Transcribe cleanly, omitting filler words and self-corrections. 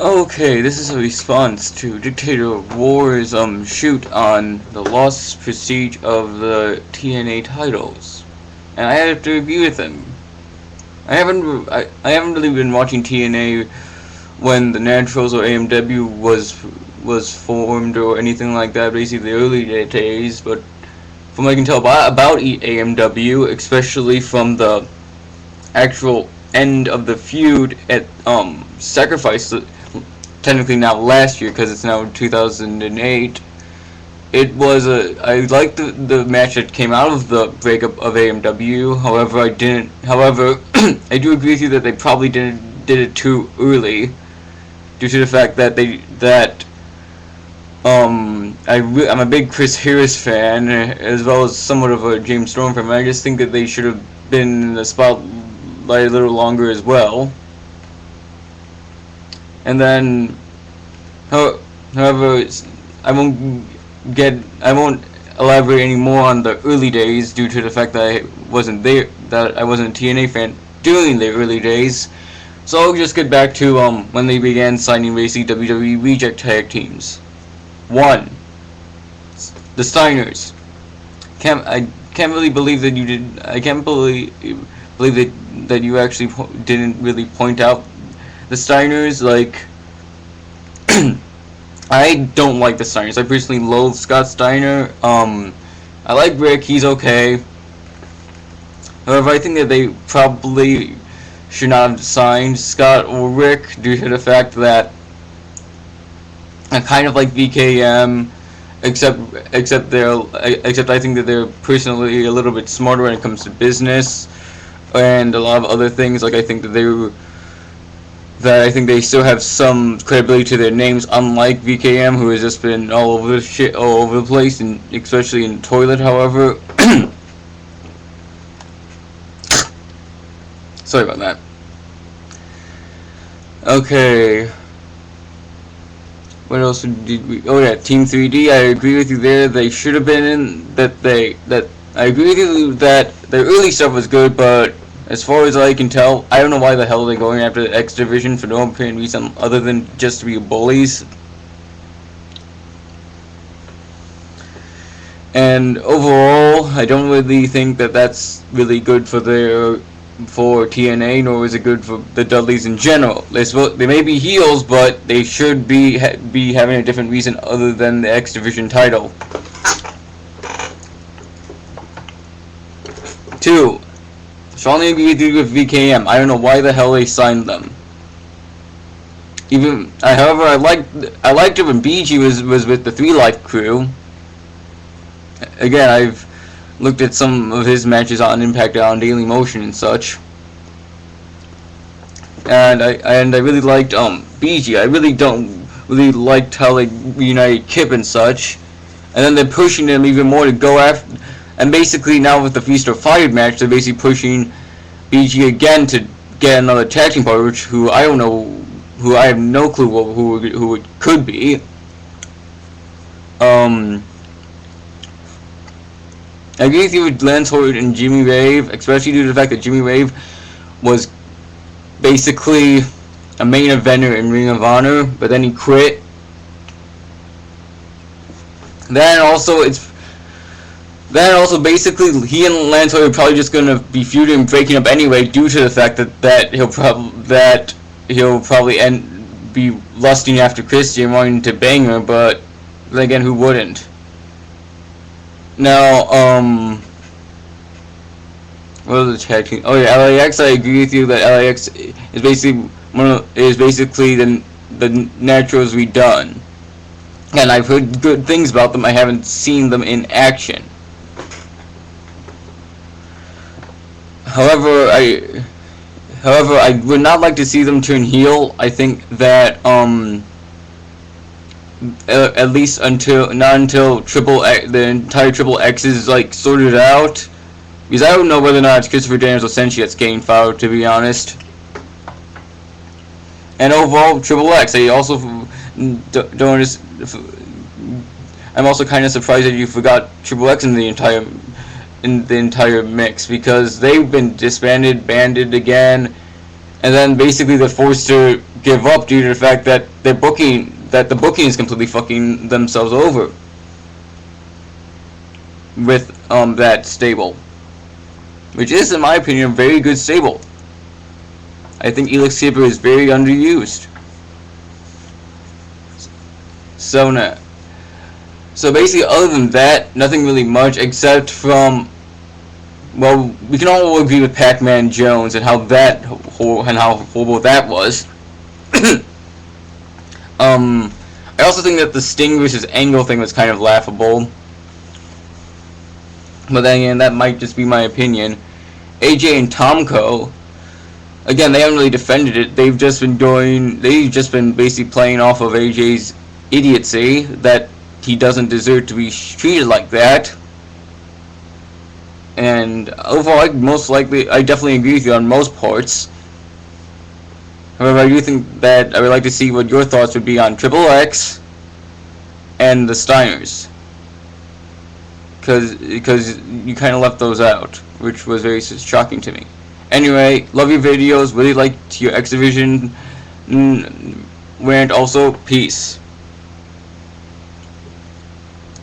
Okay, this is a response to Dictator War's shoot on the lost prestige of the TNA titles, and I have to agree with him. I haven't really been watching TNA when the Naturals or AMW was formed or anything like that. Basically, the early days, but from what I can tell about AMW, especially from the actual end of the feud at Sacrifice, technically now last year because it's now 2008. It was I liked the match that came out of the breakup of AMW. However, I didn't. However, I do agree with you that they probably did it too early, due to the fact that I'm a big Chris Harris fan, as well as somewhat of a James Storm fan. I just think that they should have been in the spotlight a little longer as well. And then, however, I won't elaborate any more on the early days due to the fact that I wasn't a TNA fan during the early days. So I'll just get back to when they began signing basically WWE reject tag teams. 1. The Steiners. I can't really believe that you did. I can't believe that you actually didn't really point out the Steiners. Like, I don't like the Steiners. I personally loathe Scott Steiner. I like Rick. He's okay. However, I think that they probably should not have signed Scott or Rick due to the fact that I kind of like VKM, except I think that they're personally a little bit smarter when it comes to business and a lot of other things. Like I think I think they still have some credibility to their names, unlike VKM, who has just been all over the place, and especially in the toilet. However, sorry about that. Okay. What else did we? Oh yeah, Team 3D. I agree with you there. They should have been in. I agree with you that their early stuff was good, but as far as I can tell, I don't know why the hell they're going after the X Division for no apparent reason other than just to be bullies. And overall, I don't really think that that's really good for TNA, nor is it good for the Dudleys in general. They may be heels, but they should be having a different reason other than the X Division title. 2. Strongly agree with VKM. I don't know why the hell they signed them. However, I liked it when BG was with the 3 Life crew. Again, I've looked at some of his matches on Impact on Daily Motion and such, and I really liked BG. I really don't really liked how they reunited Kip and such, and then they're pushing them even more to go after. And basically now with the Feast or Fired match, they're basically pushing BG again to get another tag team partner, who I don't know, who I have no clue who it could be. I agree with you with Lance Horde and Jimmy Rave, especially due to the fact that Jimmy Rave was basically a main eventer in Ring of Honor, but then he quit. Then also basically he and Lance Horde are probably just gonna be feuding and breaking up anyway, due to the fact that he'll probably be lusting after Christy and wanting to bang her, but then again, who wouldn't? Now, what are the tag team? Oh yeah, LAX. I agree with you that LAX is basically the Naturals redone, and I've heard good things about them. I haven't seen them in action. However, I would not like to see them turn heel. I think that at least until the entire Triple X is like sorted out, because I don't know whether or not it's Christopher Daniels or Senshi that's getting fired, to be honest. And overall, Triple X, I also don't. I'm also kind of surprised that you forgot Triple X in the entire mix, because they've been disbanded, banded again, and then basically they're forced to give up due to the fact that the booking is completely fucking themselves over with that stable, which is, in my opinion, a very good stable. I think Elix Saber is very underused. So basically, other than that, nothing really much except from, well, we can all agree with Pac-Man Jones and how horrible that was. I also think that the Sting versus Angle thing was kind of laughable. But then again, that might just be my opinion. AJ and Tomko, again, they haven't really defended it. They've just been basically playing off of AJ's idiocy that he doesn't deserve to be treated like that. And overall, I definitely agree with you on most parts. However, I do think that I would like to see what your thoughts would be on Triple X and the Steiners. Because you kind of left those out, which was very shocking to me. Anyway, love your videos, really liked your X Division rant also. Peace.